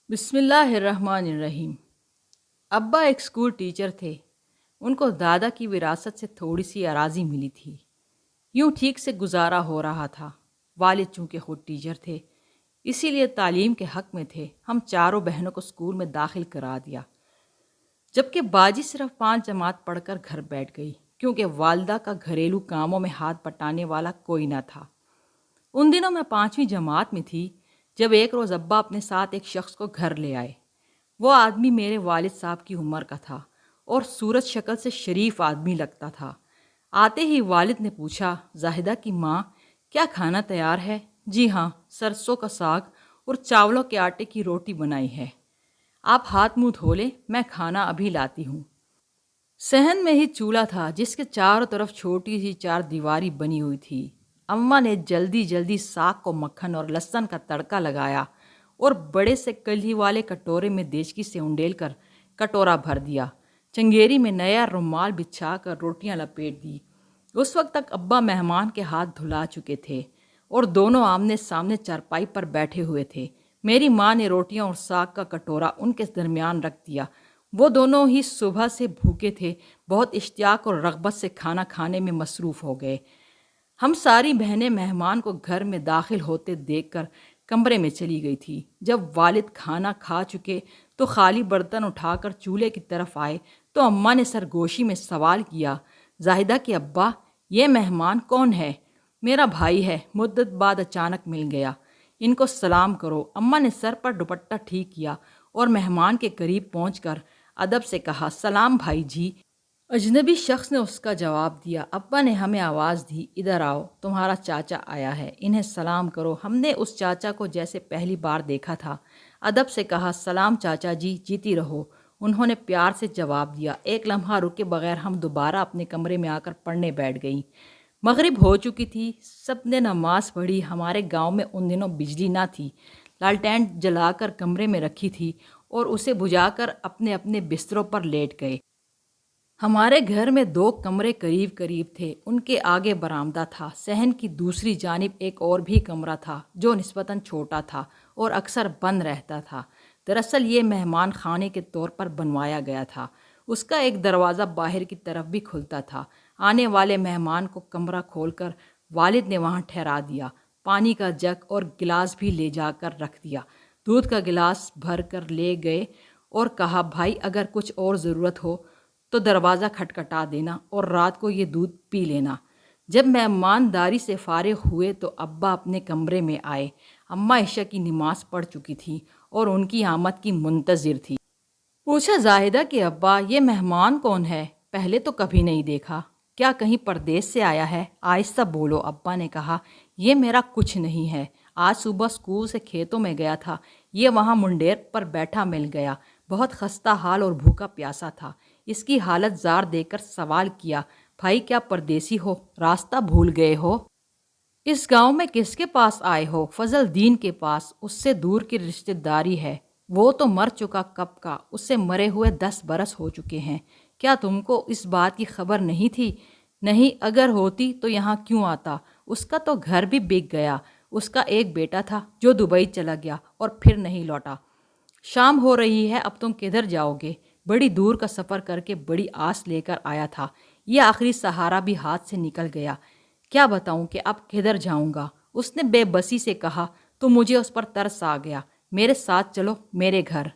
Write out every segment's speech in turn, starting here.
بسم اللہ الرحمن الرحیم۔ ابا ایک اسکول ٹیچر تھے۔ ان کو دادا کی وراثت سے تھوڑی سی اراضی ملی تھی۔ یوں ٹھیک سے گزارا ہو رہا تھا۔ والد چونکہ خود ٹیچر تھے، اسی لیے تعلیم کے حق میں تھے۔ ہم چاروں بہنوں کو اسکول میں داخل کرا دیا، جبکہ باجی صرف 5 جماعت پڑھ کر گھر بیٹھ گئی، کیونکہ والدہ کا گھریلو کاموں میں ہاتھ بٹانے والا کوئی نہ تھا۔ ان دنوں میں 5ویں جماعت میں تھی جب ایک روز ابا اپنے ساتھ ایک شخص کو گھر لے آئے۔ وہ آدمی میرے والد صاحب کی عمر کا تھا اور صورت شکل سے شریف آدمی لگتا تھا۔ آتے ہی والد نے پوچھا، زاہدہ کی ماں، کیا کھانا تیار ہے؟ جی ہاں، سرسوں کا ساگ اور چاولوں کے آٹے کی روٹی بنائی ہے۔ آپ ہاتھ منہ دھو لیں، میں کھانا ابھی لاتی ہوں۔ صحن میں ہی چولہا تھا جس کے چاروں طرف چھوٹی سی 4 دیواری بنی ہوئی تھی۔ اماں نے جلدی جلدی ساگ کو مکھن اور لہسن کا تڑکا لگایا اور بڑے سے کلہی والے کٹورے میں دیچکی سے انڈیل کر کٹورا بھر دیا۔ چنگیری میں نیا رومال بچھا کر روٹیاں لپیٹ دی۔ اس وقت تک ابا مہمان کے ہاتھ دھلا چکے تھے اور دونوں آمنے سامنے چارپائی پر بیٹھے ہوئے تھے۔ میری ماں نے روٹیاں اور ساگ کا کٹورا ان کے درمیان رکھ دیا۔ وہ دونوں ہی صبح سے بھوکے تھے، بہت اشتیاق اور رغبت سے کھانا کھانے میں مصروف ہو گئے۔ ہم ساری بہنیں مہمان کو گھر میں داخل ہوتے دیکھ کر کمرے میں چلی گئی تھی۔ جب والد کھانا کھا چکے تو خالی برتن اٹھا کر چولہے کی طرف آئے تو اماں نے سرگوشی میں سوال کیا، زاہدہ کے ابا، یہ مہمان کون ہے؟ میرا بھائی ہے، مدت بعد اچانک مل گیا، ان کو سلام کرو۔ اماں نے سر پر دوپٹہ ٹھیک کیا اور مہمان کے قریب پہنچ کر ادب سے کہا، سلام بھائی جی۔ اجنبی شخص نے اس کا جواب دیا۔ ابا نے ہمیں آواز دی، ادھر آؤ، تمہارا چاچا آیا ہے، انہیں سلام کرو۔ ہم نے اس چاچا کو جیسے پہلی بار دیکھا تھا، ادب سے کہا، سلام چاچا جی، جیتی رہو۔ انہوں نے پیار سے جواب دیا۔ ایک لمحہ رکے بغیر ہم دوبارہ اپنے کمرے میں آ کر پڑھنے بیٹھ گئیں۔ مغرب ہو چکی تھی، سب نے نماز پڑھی۔ ہمارے گاؤں میں ان دنوں بجلی نہ تھی، لالٹین جلا کر کمرے میں رکھی تھی اور اسے بجھا کر اپنے اپنے بستروں پر لیٹ گئے۔ ہمارے گھر میں 2 کمرے قریب قریب تھے، ان کے آگے برآمدہ تھا۔ صحن کی دوسری جانب ایک اور بھی کمرہ تھا جو نسبتاً چھوٹا تھا اور اکثر بند رہتا تھا۔ دراصل یہ مہمان خانے کے طور پر بنوایا گیا تھا۔ اس کا ایک دروازہ باہر کی طرف بھی کھلتا تھا۔ آنے والے مہمان کو کمرہ کھول کر والد نے وہاں ٹھہرا دیا۔ پانی کا جگ اور گلاس بھی لے جا کر رکھ دیا۔ دودھ کا گلاس بھر کر لے گئے اور کہا، بھائی اگر کچھ اور ضرورت ہو تو دروازہ کھٹکھٹا دینا اور رات کو یہ دودھ پی لینا۔ جب مہمانداری سے فارغ ہوئے تو ابا اپنے کمرے میں آئے۔ اماں عشاء کی نماز پڑھ چکی تھی اور ان کی آمد کی منتظر تھی۔ پوچھا، زاہدہ کہ ابا، یہ مہمان کون ہے؟ پہلے تو کبھی نہیں دیکھا، کیا کہیں پردیس سے آیا ہے؟ آہستہ بولو۔ ابا نے کہا، یہ میرا کچھ نہیں ہے، آج صبح اسکول سے کھیتوں میں گیا تھا، یہ وہاں منڈیر پر بیٹھا مل گیا، بہت خستہ حال اور بھوکا پیاسا تھا۔ اس کی حالت زار دیکھ کر سوال کیا، بھائی کیا پردیسی ہو؟ راستہ بھول گئے ہو؟ اس گاؤں میں کس کے پاس آئے ہو؟ فضل دین کے پاس، اس سے دور کی رشتہ داری ہے، وہ تو مر چکا کب کا، اس سے مرے ہوئے 10 برس ہو چکے ہیں۔ کیا تم کو اس بات کی خبر نہیں تھی؟ نہیں، اگر ہوتی تو یہاں کیوں آتا؟ اس کا تو گھر بھی بک گیا۔ اس کا ایک بیٹا تھا جو دبئی چلا گیا اور پھر نہیں لوٹا۔ شام ہو رہی ہے، اب تم کدھر جاؤ گے؟ بڑی دور کا سفر کر کے بڑی آس لے کر آیا تھا، یہ آخری سہارا بھی ہاتھ سے نکل گیا، کیا بتاؤں کہ اب کدھر جاؤں گا؟ اس نے بے بسی سے کہا تو مجھے اس پر ترس آ گیا، میرے ساتھ چلو میرے گھر۔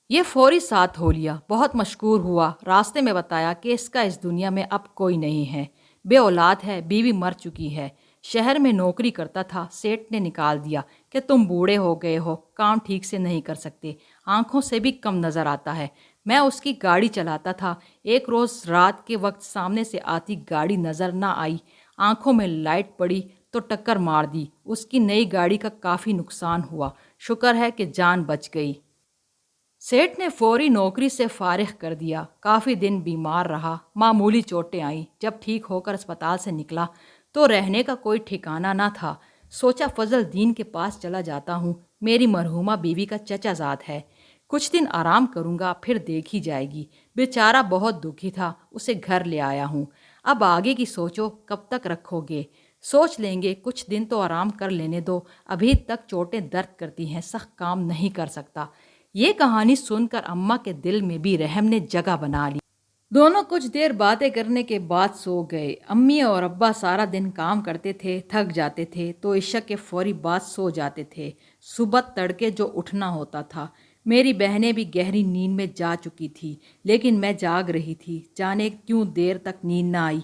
یہ فوری ساتھ ہو لیا، بہت مشکور ہوا۔ راستے میں بتایا کہ اس کا اس دنیا میں اب کوئی نہیں ہے، بے اولاد ہے، بیوی مر چکی ہے، شہر میں نوکری کرتا تھا، سیٹ نے نکال دیا کہ تم بوڑھے ہو گئے ہو، کام ٹھیک سے نہیں کر سکتے، آنکھوں سے بھی کم نظر آتا ہے۔ میں اس کی گاڑی چلاتا تھا، ایک روز رات کے وقت سامنے سے آتی گاڑی نظر نہ آئی، آنکھوں میں لائٹ پڑی تو ٹکر مار دی، اس کی نئی گاڑی کا کافی نقصان ہوا، شکر ہے کہ جان بچ گئی۔ سیٹ نے فوری نوکری سے فارغ کر دیا، کافی دن بیمار رہا، معمولی چوٹیں آئیں، جب ٹھیک ہو کر اسپتال سے نکلا تو رہنے کا کوئی ٹھکانہ نہ تھا۔ سوچا فضل دین کے پاس چلا جاتا ہوں، میری مرحومہ بیوی کا چچا زاد ہے، کچھ دن آرام کروں گا پھر دیکھی جائے گی۔ بیچارہ بہت دکھی تھا، اسے گھر لے آیا ہوں، اب آگے کی سوچو، کب تک رکھو گے؟ سوچ لیں گے، کچھ دن تو آرام کر لینے دو، ابھی تک چوٹیں درد کرتی ہیں، سخت کام نہیں کر سکتا۔ یہ کہانی سن کر اماں کے دل میں بھی رحم نے جگہ بنا لی۔ دونوں کچھ دیر باتیں کرنے کے بعد سو گئے۔ امی اور ابا سارا دن کام کرتے تھے، تھک جاتے تھے تو عشاء کے فوری بعد سو جاتے تھے۔ صبح تڑکے جو اٹھنا ہوتا تھا۔ میری بہنیں بھی گہری نیند میں جا چکی تھی، لیکن میں جاگ رہی تھی۔ جانے کیوں دیر تک نیند نہ آئی۔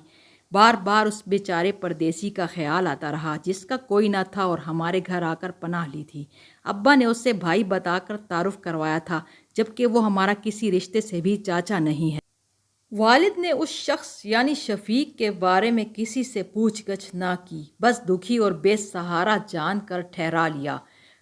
بار بار اس بیچارے پردیسی کا خیال آتا رہا جس کا کوئی نہ تھا اور ہمارے گھر آ کر پناہ لی تھی۔ ابا نے اس سے بھائی بتا کر تعارف کروایا تھا، جبکہ وہ ہمارا کسی رشتے سے بھی چاچا نہیں ہے۔ والد نے اس شخص یعنی شفیق کے بارے میں کسی سے پوچھ گچھ نہ کی، بس دکھی اور بے سہارا جان کر ٹھہرا لیا۔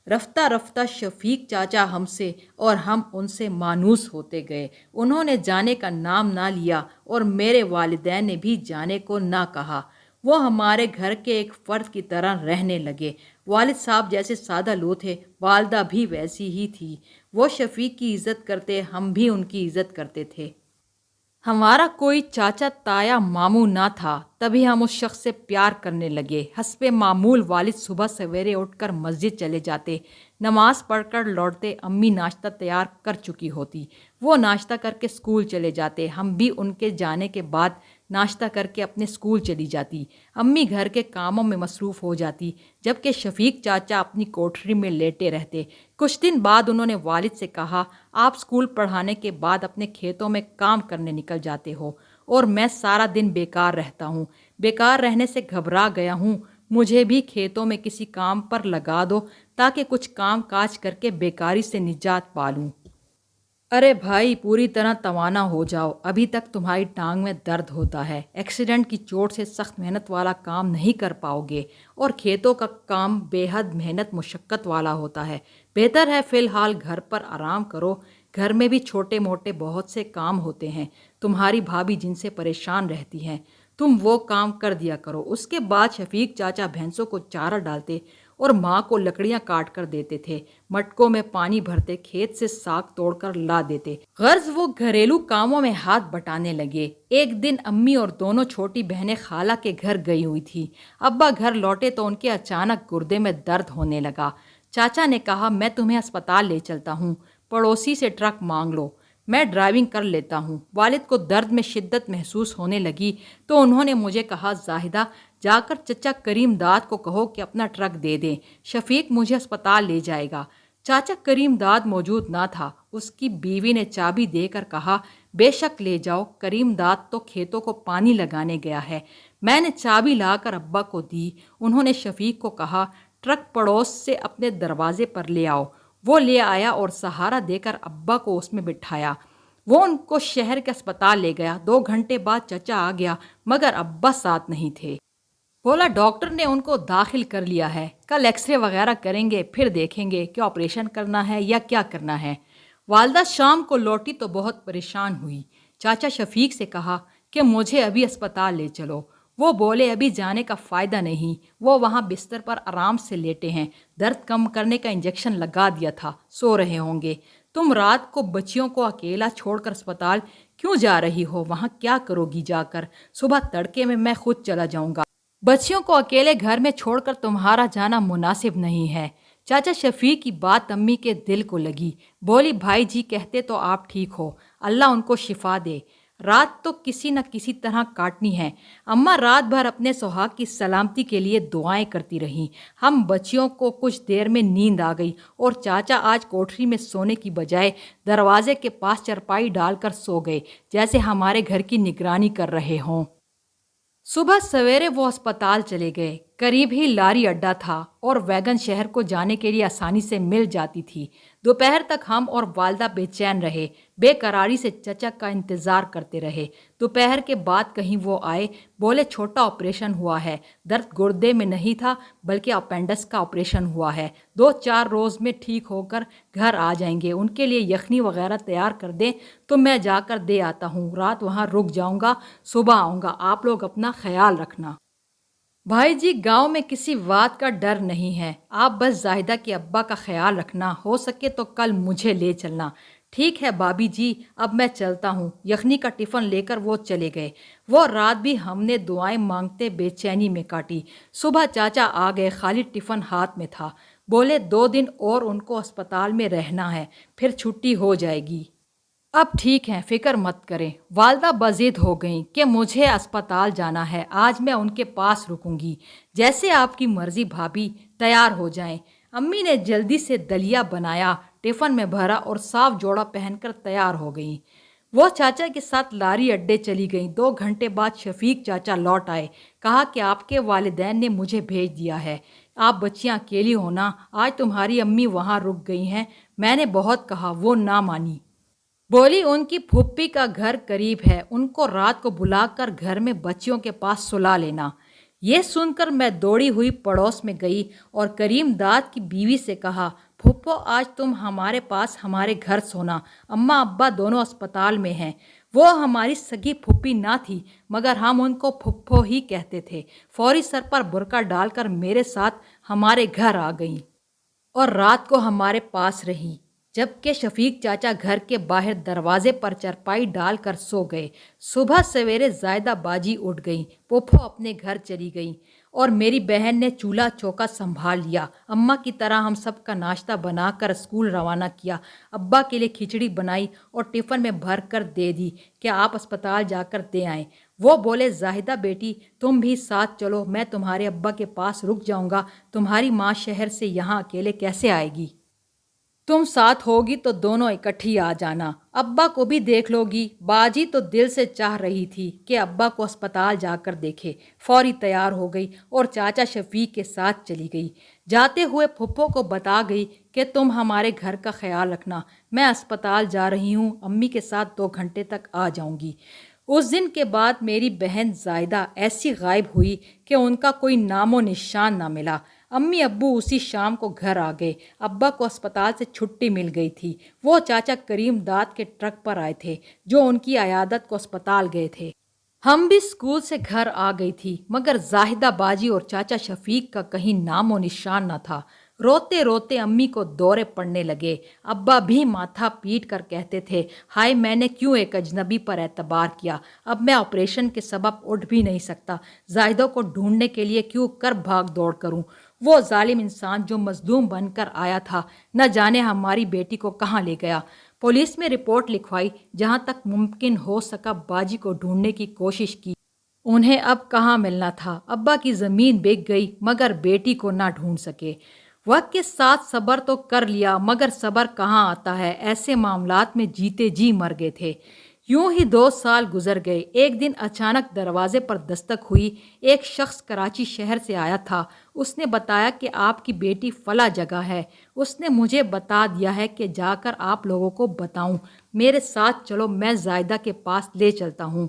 رفتہ رفتہ شفیق چاچا ہم سے اور ہم ان سے مانوس ہوتے گئے۔ انہوں نے جانے کا نام نہ لیا اور میرے والدین نے بھی جانے کو نہ کہا۔ وہ ہمارے گھر کے ایک فرد کی طرح رہنے لگے۔ والد صاحب جیسے سادہ لو تھے، والدہ بھی ویسی ہی تھی۔ وہ شفیق کی عزت کرتے، ہم بھی ان کی عزت کرتے تھے۔ ہمارا کوئی چاچا تایا ماموں نہ تھا، تبھی ہم اس شخص سے پیار کرنے لگے۔ حسب معمول والد صبح سویرے اٹھ کر مسجد چلے جاتے، نماز پڑھ کر لوٹتے۔ امی ناشتہ تیار کر چکی ہوتی، وہ ناشتہ کر کے اسکول چلے جاتے۔ ہم بھی ان کے جانے کے بعد ناشتہ کر کے اپنے اسکول چلی جاتی۔ امی گھر کے کاموں میں مصروف ہو جاتی، جبکہ شفیق چاچا اپنی کوٹھری میں لیٹے رہتے۔ کچھ دن بعد انہوں نے والد سے کہا، آپ اسکول پڑھانے کے بعد اپنے کھیتوں میں کام کرنے نکل جاتے ہو اور میں سارا دن بیکار رہتا ہوں۔ بیکار رہنے سے گھبرا گیا ہوں، مجھے بھی کھیتوں میں کسی کام پر لگا دو تاکہ کچھ کام کاج کر کے بیکاری سے نجات پالوں۔ ارے بھائی، پوری طرح توانا ہو جاؤ، ابھی تک تمہاری ٹانگ میں درد ہوتا ہے۔ ایکسیڈنٹ کی چوٹ سے سخت محنت والا کام نہیں کر پاؤ گے، اور کھیتوں کا کام بے حد محنت مشقت والا ہوتا ہے۔ بہتر ہے فی الحال گھر پر آرام کرو۔ گھر میں بھی چھوٹے موٹے بہت سے کام ہوتے ہیں، تمہاری بھابھی جن سے پریشان رہتی ہیں، تم وہ کام کر دیا کرو۔ اس کے بعد شفیق چاچا بھینسوں کو چارہ ڈالتے اور ماں کو لکڑیاں کاٹ کر دیتے تھے، مٹکوں میں پانی بھرتے، کھیت سے ساگ توڑ کر لا دیتے۔ غرض وہ گھریلو کاموں میں ہاتھ بٹانے لگے۔ ایک دن امی اور دونوں چھوٹی بہنیں خالہ کے گھر گئی ہوئی تھی۔ ابا گھر لوٹے تو ان کے اچانک گردے میں درد ہونے لگا۔ چاچا نے کہا، میں تمہیں اسپتال لے چلتا ہوں، پڑوسی سے ٹرک مانگ لو، میں ڈرائیونگ کر لیتا ہوں۔ والد کو درد میں شدت محسوس ہونے لگی تو انہوں نے مجھے کہا، زاہدہ جا کر چچا کریم داد کو کہو کہ اپنا ٹرک دے دیں، شفیق مجھے اسپتال لے جائے گا۔ چاچا کریم داد موجود نہ تھا۔ اس کی بیوی نے چابی دے کر کہا، بے شک لے جاؤ، کریم داد تو کھیتوں کو پانی لگانے گیا ہے۔ میں نے چابی لا کر ابا کو دی۔ انہوں نے شفیق کو کہا، ٹرک پڑوس سے اپنے دروازے پر لے آؤ۔ وہ لے آیا اور سہارا دے کر ابا کو اس میں بٹھایا۔ وہ ان کو شہر کے اسپتال لے گیا۔ 2 گھنٹے بعد چچا آ گیا، مگر ابا ساتھ نہیں تھے۔ بولا، ڈاکٹر نے ان کو داخل کر لیا ہے، کل ایکس رے وغیرہ کریں گے، پھر دیکھیں گے کہ آپریشن کرنا ہے یا کیا کرنا ہے۔ والدہ شام کو لوٹی تو بہت پریشان ہوئی۔ چاچا شفیق سے کہا کہ مجھے ابھی اسپتال لے چلو۔ وہ بولے، ابھی جانے کا فائدہ نہیں، وہ وہاں بستر پر آرام سے لیٹے ہیں، درد کم کرنے کا انجیکشن لگا دیا تھا، سو رہے ہوں گے۔ تم رات کو بچیوں کو اکیلا چھوڑ کر اسپتال کیوں جا رہی ہو؟ وہاں کیا کرو گی جا کر؟ صبح تڑکے میں خود چلا جاؤں گا۔ بچیوں کو اکیلے گھر میں چھوڑ کر تمہارا جانا مناسب نہیں ہے۔ چاچا شفیق کی بات امی کے دل کو لگی۔ بولی، بھائی جی کہتے تو آپ ٹھیک ہو، اللہ ان کو شفا دے، رات تو کسی نہ کسی طرح کاٹنی ہے۔ اماں رات بھر اپنے سہاگ کی سلامتی کے لیے دعائیں کرتی رہیں۔ ہم بچیوں کو کچھ دیر میں نیند آ گئی اور چاچا آج کوٹھری میں سونے کی بجائے دروازے کے پاس چرپائی ڈال کر سو گئے، جیسے ہمارے گھر کی نگرانی کر رہے ہوں۔ صبح سویرے وہ اسپتال چلے گئے۔ قریب ہی لاری اڈا تھا اور ویگن شہر کو جانے کے لیے آسانی سے مل جاتی تھی۔ دوپہر تک ہم اور والدہ بے چین رہے، بے قراری سے چچا کا انتظار کرتے رہے۔ دوپہر کے بعد کہیں وہ آئے، بولے، چھوٹا آپریشن ہوا ہے، درد گردے میں نہیں تھا بلکہ اپینڈس کا آپریشن ہوا ہے، 2-4 روز میں ٹھیک ہو کر گھر آ جائیں گے۔ ان کے لیے یخنی وغیرہ تیار کر دیں تو میں جا کر دے آتا ہوں، رات وہاں رک جاؤں گا، صبح آؤں گا، آپ لوگ اپنا خیال رکھنا۔ بھائی جی، گاؤں میں کسی بات کا ڈر نہیں ہے، آپ بس زاہدہ کے ابا کا خیال رکھنا، ہو سکے تو کل مجھے لے چلنا۔ ٹھیک ہے بابی جی، اب میں چلتا ہوں۔ یخنی کا ٹفن لے کر وہ چلے گئے۔ وہ رات بھی ہم نے دعائیں مانگتے بے چینی میں کاٹی۔ صبح چاچا آ گئے، خالی ٹفن ہاتھ میں تھا۔ بولے 2 دن اور ان کو اسپتال میں رہنا ہے، پھر چھٹی ہو جائے گی۔ اب ٹھیک ہیں، فکر مت کریں۔ والدہ بضد ہو گئیں کہ مجھے اسپتال جانا ہے، آج میں ان کے پاس رکوں گی۔ جیسے آپ کی مرضی بھابھی، تیار ہو جائیں۔ امی نے جلدی سے دلیا بنایا، ٹفن میں بھرا اور صاف جوڑا پہن کر تیار ہو گئیں۔ وہ چاچا کے ساتھ لاری اڈے چلی گئیں۔ 2 گھنٹے بعد شفیق چاچا لوٹ آئے، کہا کہ آپ کے والدین نے مجھے بھیج دیا ہے، آپ بچیاں اکیلی ہونا، آج تمہاری امی وہاں رک گئی ہیں۔ میں نے بہت کہا، وہ نہ مانی۔ بولی ان کی پھوپھی کا گھر قریب ہے، ان کو رات کو بلا کر گھر میں بچیوں کے پاس سلا لینا۔ یہ سن کر میں دوڑی ہوئی پڑوس میں گئی اور کریم داد کی بیوی سے کہا، پھوپھو آج تم ہمارے پاس ہمارے گھر سونا، اماں ابا دونوں اسپتال میں ہیں۔ وہ ہماری سگی پھوپھی نہ تھی مگر ہم ان کو پھوپھو ہی کہتے تھے۔ فوری سر پر برقع ڈال کر میرے ساتھ ہمارے گھر آ گئیں اور رات کو ہمارے پاس رہیں، جبکہ شفیق چاچا گھر کے باہر دروازے پر چرپائی ڈال کر سو گئے۔ صبح سویرے زائدہ باجی اٹھ گئیں، پھوپھو اپنے گھر چلی گئیں اور میری بہن نے چولہا چوکا سنبھال لیا۔ اماں کی طرح ہم سب کا ناشتہ بنا کر اسکول روانہ کیا۔ ابا کے لیے کھچڑی بنائی اور ٹفن میں بھر کر دے دی کہ آپ اسپتال جا کر دے آئیں۔ وہ بولے، زاہدہ بیٹی تم بھی ساتھ چلو، میں تمہارے ابا کے پاس رک جاؤں گا، تمہاری ماں شہر سے یہاں اکیلے کیسے آئے گی؟ تم ساتھ ہوگی تو دونوں اکٹھی آ جانا، ابا کو بھی دیکھ لو گی۔ باجی تو دل سے چاہ رہی تھی کہ ابا کو اسپتال جا کر دیکھے، فوری تیار ہو گئی اور چاچا شفیق کے ساتھ چلی گئی۔ جاتے ہوئے پھپھو کو بتا گئی کہ تم ہمارے گھر کا خیال رکھنا، میں اسپتال جا رہی ہوں، امی کے ساتھ 2 گھنٹے تک آ جاؤں گی۔ اس دن کے بعد میری بہن زائدہ ایسی غائب ہوئی کہ ان کا کوئی نام و نشان نہ ملا۔ امی ابو اسی شام کو گھر آ گئے۔ ابا کو اسپتال سے چھٹی مل گئی تھی، وہ چاچا کریم داد کے ٹرک پر آئے تھے جو ان کی عیادت کو اسپتال گئے تھے۔ ہم بھی اسکول سے گھر آ گئی تھی مگر زاہدہ باجی اور چاچا شفیق کا کہیں نام و نشان نہ تھا۔ روتے روتے امی کو دورے پڑنے لگے، ابا بھی ماتھا پیٹ کر کہتے تھے، ہائے میں نے کیوں ایک اجنبی پر اعتبار کیا، اب میں آپریشن کے سبب اٹھ بھی نہیں سکتا، زاہدہ کو ڈھونڈنے کے لیے کیوں کر بھاگ دوڑ کروں۔ وہ ظالم انسان جو مظلوم بن کر آیا تھا نہ جانے ہماری بیٹی کو کہاں لے گیا۔ پولیس میں رپورٹ لکھوائی، جہاں تک ممکن ہو سکا باجی کو ڈھونڈنے کی کوشش کی۔ انہیں اب کہاں ملنا تھا، ابا کی زمین بک گئی مگر بیٹی کو نہ ڈھونڈ سکے۔ وقت کے ساتھ صبر تو کر لیا مگر صبر کہاں آتا ہے، ایسے معاملات میں جیتے جی مر گئے تھے۔ یوں ہی 2 سال گزر گئے۔ ایک دن اچانک دروازے پر دستک ہوئی، ایک شخص کراچی شہر سے آیا تھا، اس نے بتایا کہ آپ کی بیٹی فلاں جگہ ہے، اس نے مجھے بتا دیا ہے کہ جا کر آپ لوگوں کو بتاؤں، میرے ساتھ چلو، میں زائدہ کے پاس لے چلتا ہوں۔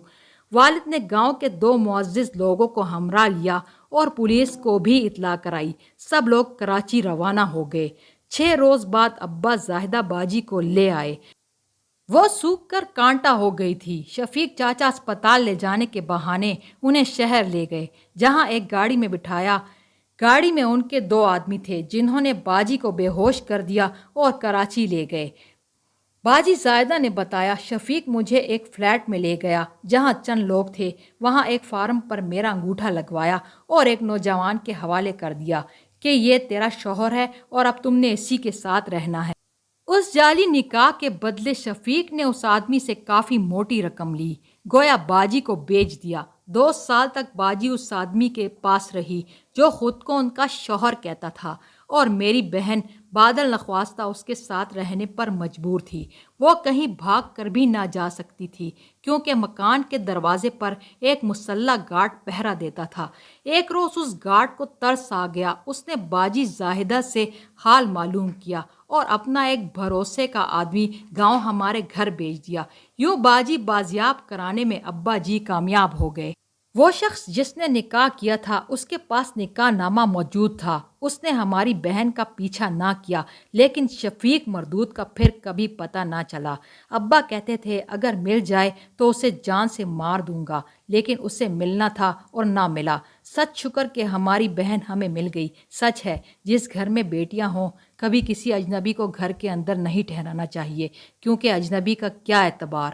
والد نے گاؤں کے 2 معزز لوگوں کو ہمراہ لیا اور پولیس کو بھی اطلاع کرائی، سب لوگ کراچی روانہ ہو گئے۔ 6 روز بعد ابا زاہدہ باجی کو لے آئے، وہ سوکھ کر کانٹا ہو گئی تھی۔ شفیق چاچا اسپتال لے جانے کے بہانے انہیں شہر لے گئے، جہاں ایک گاڑی میں بٹھایا۔ گاڑی میں ان کے 2 آدمی تھے جنہوں نے باجی کو بے ہوش کر دیا اور کراچی لے گئے۔ باجی زائدہ نے بتایا، شفیق مجھے ایک فلیٹ میں لے گیا جہاں چند لوگ تھے، وہاں ایک فارم پر میرا انگوٹھا لگوایا اور ایک نوجوان کے حوالے کر دیا کہ یہ تیرا شوہر ہے اور اب تم نے اسی کے ساتھ رہنا ہے۔ اس جعلی نکاح کے بدلے شفیق نے اس آدمی سے کافی موٹی رقم لی، گویا باجی کو بیچ دیا۔ 2 سال تک باجی اس آدمی کے پاس رہی جو خود کو ان کا شوہر کہتا تھا، اور میری بہن بادل نخواستہ اس کے ساتھ رہنے پر مجبور تھی۔ وہ کہیں بھاگ کر بھی نہ جا سکتی تھی کیونکہ مکان کے دروازے پر ایک مسلح گارڈ پہرا دیتا تھا۔ ایک روز اس گارڈ کو ترس آ گیا، اس نے باجی زاہدہ سے حال معلوم کیا اور اپنا ایک بھروسے کا آدمی گاؤں ہمارے گھر بھیج دیا۔ یوں باجی بازیاب کرانے میں ابا جی کامیاب ہو گئے۔ وہ شخص جس نے نکاح کیا تھا اس کے پاس نکاح نامہ موجود تھا، اس نے ہماری بہن کا پیچھا نہ کیا، لیکن شفیق مردود کا پھر کبھی پتہ نہ چلا۔ ابا کہتے تھے اگر مل جائے تو اسے جان سے مار دوں گا، لیکن اسے ملنا تھا اور نہ ملا۔ سچ شکر کہ ہماری بہن ہمیں مل گئی۔ سچ ہے، جس گھر میں بیٹیاں ہوں کبھی کسی اجنبی کو گھر کے اندر نہیں ٹھہرانا چاہیے، کیونکہ اجنبی کا کیا اعتبار۔